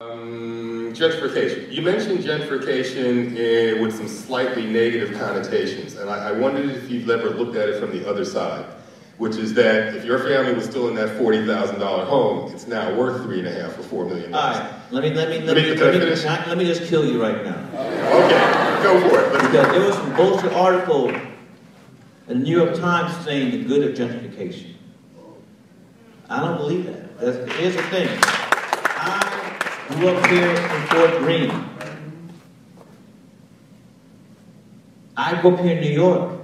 Gentrification. You mentioned gentrification with some slightly negative connotations, and I wondered if you've ever looked at it from the other side, which is that if your family was still in that $40,000 home, it's now worth $3.5 or $4 million. All right, let me just kill you right now. Okay, go for it. Because there was some bullshit article in the New York Times saying the good of gentrification. I don't believe that. Here's the thing. I grew up here in Fort Greene. I grew up here in New York.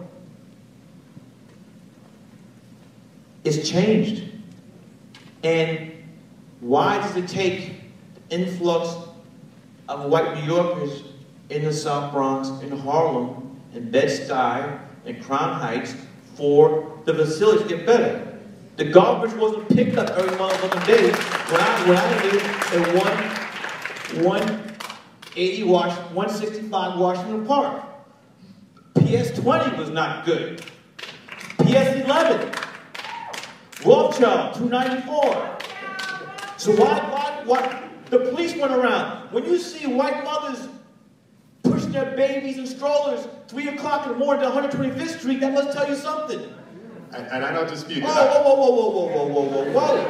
It's changed. And why does it take the influx of white New Yorkers in the South Bronx, in Harlem, in Bed-Stuy, in Crown Heights for the facilities to get better? The garbage wasn't picked up every motherfucking day when I lived in 165 Washington Park. PS20 was not good. PS11, Rothschild, 294. So why the police went around? When you see white mothers pushing their babies and strollers 3 o'clock in the morning to 125th Street, that must tell you something. And I don't dispute that. Whoa.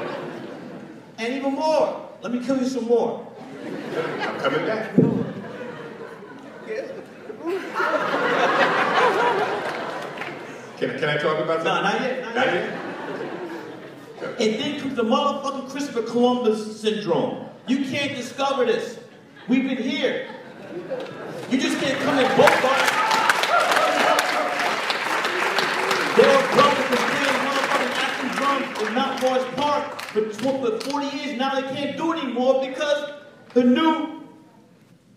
And even more. Let me kill you some more. I'm coming back. Can I talk about something? No, not yet. Not yet. And then comes the motherfucking Christopher Columbus syndrome. You can't discover this. We've been here. You just can't come in both. There were brothers that playing motherfucking acting drums in Mount Forest Park for 40 years. Now they can't do it anymore because the new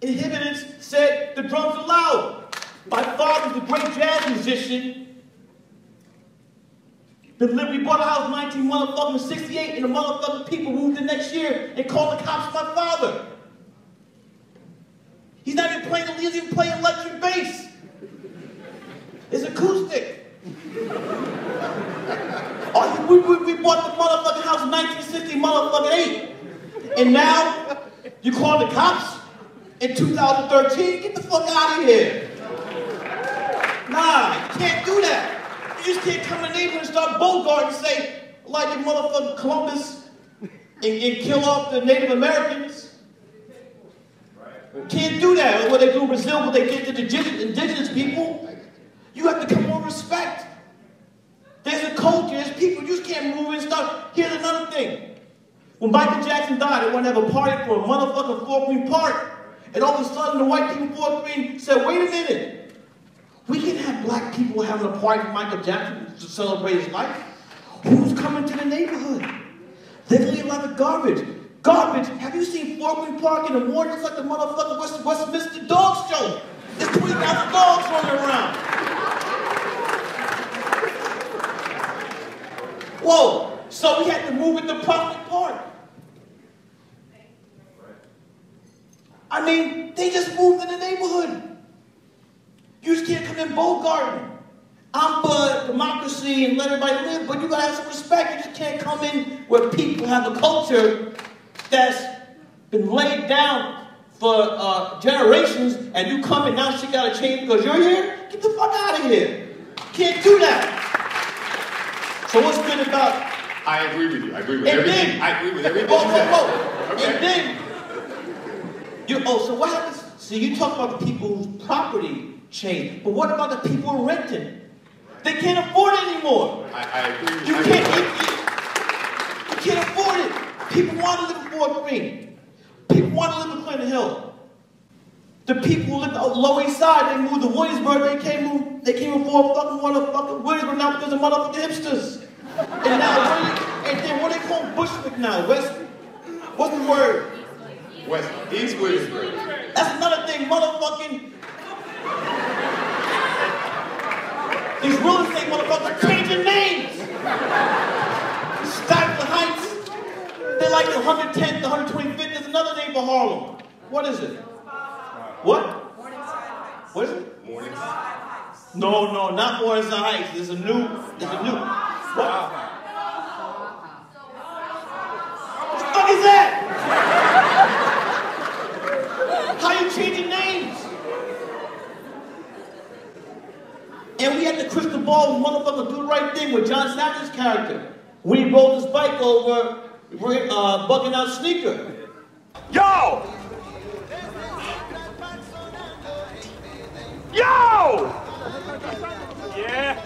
inhibitors said the drums are loud. My father's a great jazz musician. We bought a house in 1968, and the motherfucking people moved the next year and called the cops my father. He's not even playing the lead, he's even playing electric bass. It's acoustic. We bought the motherfucking house in 1968, and now you call the cops in 2013? Get the fuck out of here. Nah, you can't do that. You just can't come in the neighborhood and start Bogart and say, like your motherfucking Columbus and kill off the Native Americans. Can't do that. What they do in Brazil, what they did to the indigenous people. You have to come with respect. There's a culture, there's people, you just can't move and stuff. Here's another thing. When Michael Jackson died, they wanted to have a party for a motherfucking Fort Greene Park. And all of a sudden, the white people in Fort Greene said, wait a minute. We can have black people having a party for Michael Jackson to celebrate his life. Who's coming to the neighborhood? They're going to leave a lot of garbage. Garbage. Have you seen Fort Greene Park in the morning? It's like the motherfucking Westminster Dog Show. There's 20,000 dogs running around. Whoa. So we had to move it to Prospect Park. I mean, they just moved in the neighborhood. You just can't come in Bogarden. I'm for democracy and let everybody live, but you gotta have some respect. You just can't come in where people have a culture that's been laid down for generations, and you come and now shit gotta change because you're here? Get the fuck out of here. Can't do that. So what's good about... I agree with you. I agree with everything. I agree with everything you said. Okay. And then... so what happens? So you talk about the people whose property changed, but what about the people renting? They can't afford it anymore. I agree with you. You can't afford it. People want to live in Fort Greene. People want to live in Clinton Hill. The people who live on the Lower East Side, they moved to Williamsburg, they came for fucking motherfucking Williamsburg now because of motherfucking hipsters. And now, what do they call Bushwick now? What's the word? East Williamsburg. That's another thing, motherfucking. These real estate motherfuckers are changing names. Stuyvesant Heights. They're like the 110th, the 125th. There's another name for Harlem. What is it? What? What is it? Morningside. No, not Morningside Heights. There's a new. What? What the fuck is that? ball, motherfucker, do the right thing with John Savage's character. When he rolled his bike over, bugging out Sneaker. Yo! Yo! Yeah.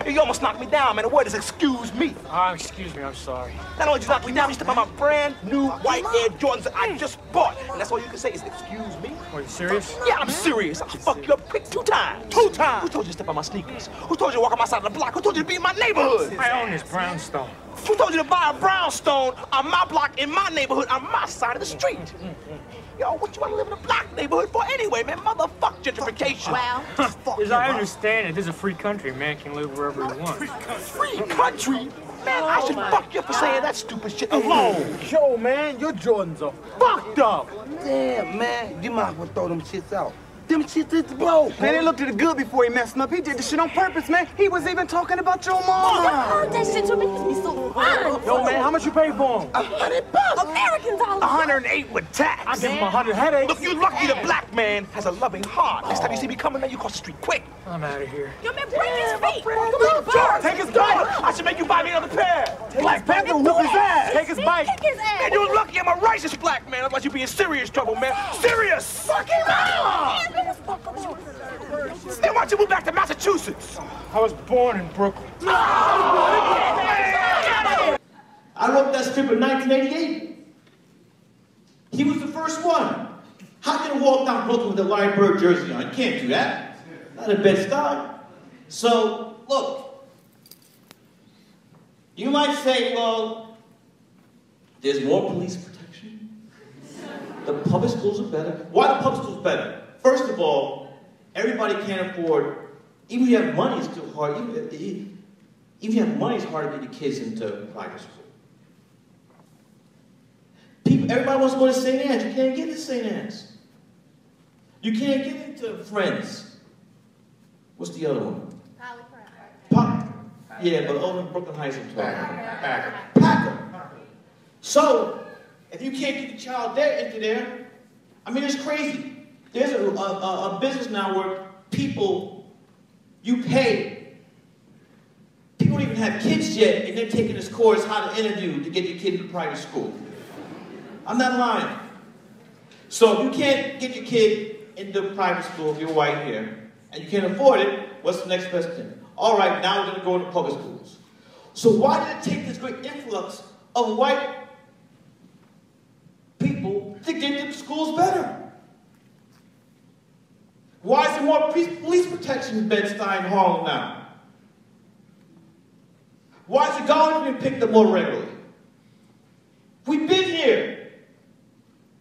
You almost knocked me down, man. The word is excuse me. Excuse me, I'm sorry. Not only did you knock me down, you stepped on my brand new white Air Jordans that I just bought. And that's all you can say is excuse me. Are you serious? Yeah, I'm serious. I'll fuck you up quick 2 times. 2 times. Who told you to step on my sneakers? Who told you to walk on my side of the block? Who told you to be in my neighborhood? I own this brownstone. Who told you to buy a brownstone on my block in my neighborhood on my side of the street? Yo, what you want to live in a black neighborhood for anyway, man? Motherfuck gentrification. Wow. As I understand it, this is a free country. Man can live wherever he wants. Free country? Man, I should fuck you for saying that stupid shit alone. Yo, man, your Jordans are Fucked up. damn, man. You might as well throw them shits out. Them shits is broke. Man, they looked at it good before he messed up. He did the shit on purpose, man. He was even talking about your I mama. heard that shit too. Makes me so fine. Yo, man, how much you pay for him? $100. American dollars. 108 with tax. I give him 100 headaches. Look, you lucky the black man has a loving heart. Next time you see me coming, man, you cross the street quick. I'm out of here. Yo, man, break his feet. George, take his gun. I should make you buy me another pair. Black Panther whoop his ass. Take his bike. Kick his ass. Man, you're lucky I'm a righteous black man. Otherwise you'd be in serious trouble, man. Serious. Fuck him out. Man, this fucker. Then why don't you move back to Massachusetts? I was born in Brooklyn. I wrote that script in 1988. He was the first one. How can you walk down Brooklyn with a Larry Bird jersey on? You can't do that. Not in Bed-Stuy. So, look. You might say, well, there's more police protection. The public schools are better. Why are the public schools better? First of all, everybody can't afford, even if you have money, it's still hard. Even if you have money, it's hard to get your kids into private school. Everybody wants to go to St. Anne's. You can't get into St. Anne's. You can't get into Friends. What's the other one? Yeah, but over in Brooklyn Heights, I'm talking about. Packer. So, if you can't get the child there into there, I mean, it's crazy. There's a business now where people, you pay, people don't even have kids yet, and they're taking this course, how to interview to get your kid into private school. I'm not lying. So if you can't get your kid into private school, if you're white here, and you can't afford it, what's the next best thing? All right, now we're going to go into public schools. So why did it take this great influx of white people to get into schools better? Why is there more police protection in Bed-Stuy and Harlem now? Why is the garbage being picked up more regularly? We've been here.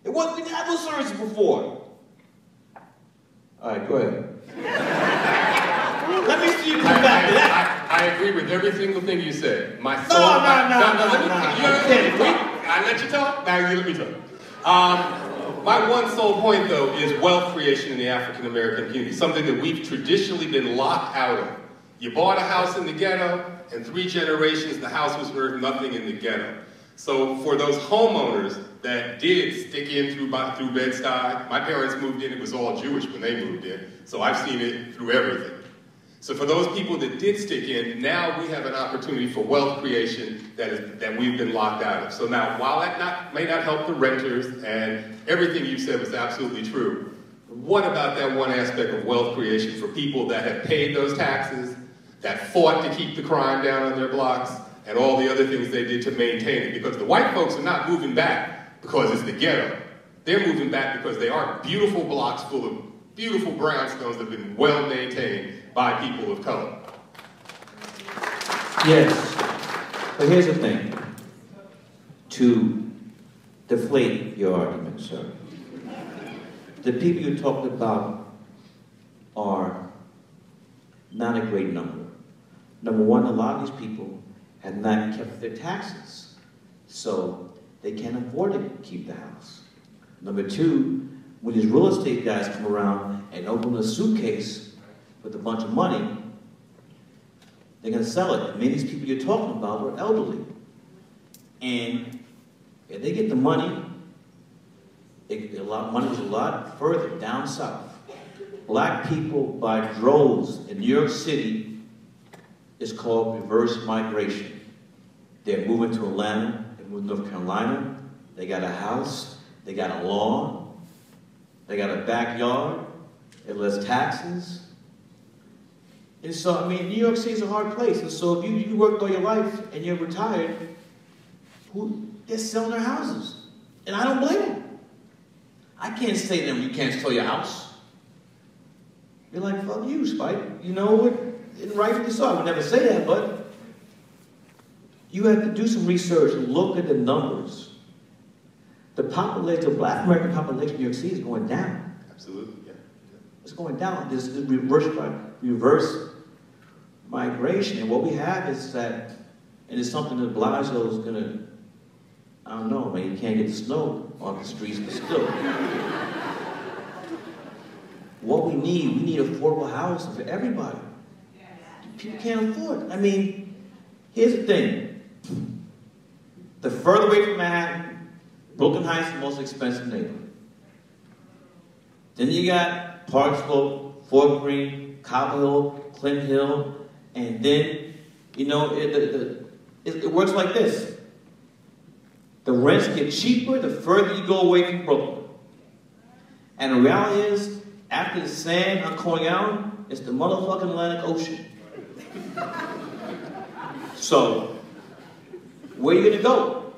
We didn't have those services before. All right, go ahead. Let me see you come back to that. I agree with every single thing you said. My soul. No. I let you talk. Now you let me talk. My one sole point, though, is wealth creation in the African American community, something that we've traditionally been locked out of. You bought a house in the ghetto, and 3 generations, the house was worth nothing in the ghetto. So for those homeowners that did stick in through Bed-Stuy, my parents moved in, it was all Jewish when they moved in, so I've seen it through everything. So for those people that did stick in, now we have an opportunity for wealth creation that we've been locked out of. So now, while that may not help the renters, and everything you said was absolutely true, what about that one aspect of wealth creation for people that have paid those taxes, that fought to keep the crime down on their blocks, and all the other things they did to maintain it? Because the white folks are not moving back because it's the ghetto. They're moving back because they are beautiful blocks full of beautiful brownstones that have been well maintained by people of color. Yes, but here's the thing. To deflate your argument, sir, the people you talked about are not a great number. Number one, a lot of these people have not kept their taxes, so they can't afford to keep the house. Number two, when these real estate guys come around and open a suitcase with a bunch of money, they're going to sell it. Many of these people you're talking about were elderly. And if they get the money, money was a lot further down south. Black people by droves in New York City is called reverse migration. They're moving to Atlanta, they're moving to North Carolina, they got a house, they got a lawn, they got a backyard, they less taxes. And so, I mean, New York City is a hard place. And so if you worked all your life and you're retired, they're selling their houses. And I don't blame them. I can't say to them, you can't sell your house. You're like, fuck you, Spike. You know what? And rightfully so. I would never say that, but you have to do some research and look at the numbers. The population, the Black American population in New York City is going down. Absolutely, yeah. It's going down. There's reverse migration. And what we have is that, and it's something that Blasio is going to, I don't know, man, you can't get the snow off the streets, but still. What we need affordable housing for everybody. People can't afford it. I mean, here's the thing. The further away from Manhattan, Brooklyn Heights is the most expensive neighborhood. Then you got Park Slope, Fort Greene, Cobble Hill, Clinton Hill, and then, you know, it works like this. The rents get cheaper the further you go away from Brooklyn. And the reality is, after the sand on Coney Island, it's the motherfucking Atlantic Ocean. So, where are you gonna go?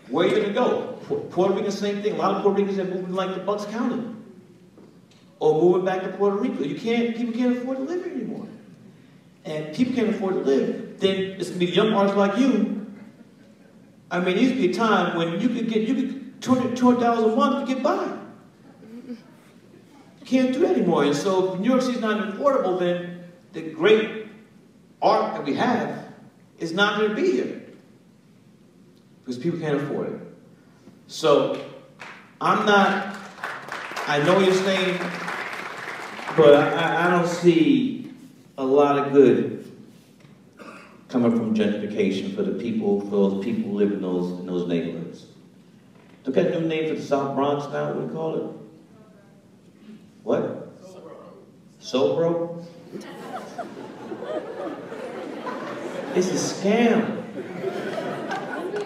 Where are you gonna go? Puerto Rico, same thing. A lot of Puerto Ricans are moving like to Bucks County. Or moving back to Puerto Rico. People can't afford to live here anymore. And people can't afford to live. Then it's gonna be young artists like you. I mean, there used to be a time when you could get $200 a month to get by. You can't do that anymore. And so if New York City's not affordable, then the great art that we have is not going to be here. Because people can't afford it. So I know what you're saying, but I don't see a lot of good coming from gentrification for those people who live in those neighborhoods. Look at a new name for the South Bronx now, what do we call it? What? Sobro? It's a scam.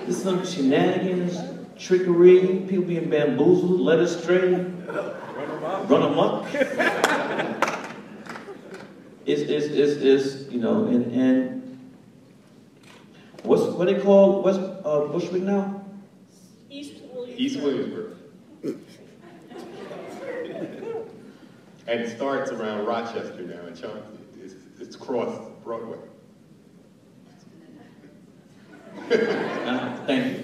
This is some shenanigans, trickery, people being bamboozled, led astray, run amok. It's you know, and what they call West Bushwick now? East Williamsburg. And it starts around Rochester now in Chauncey. It's crossed Broadway. Thank you.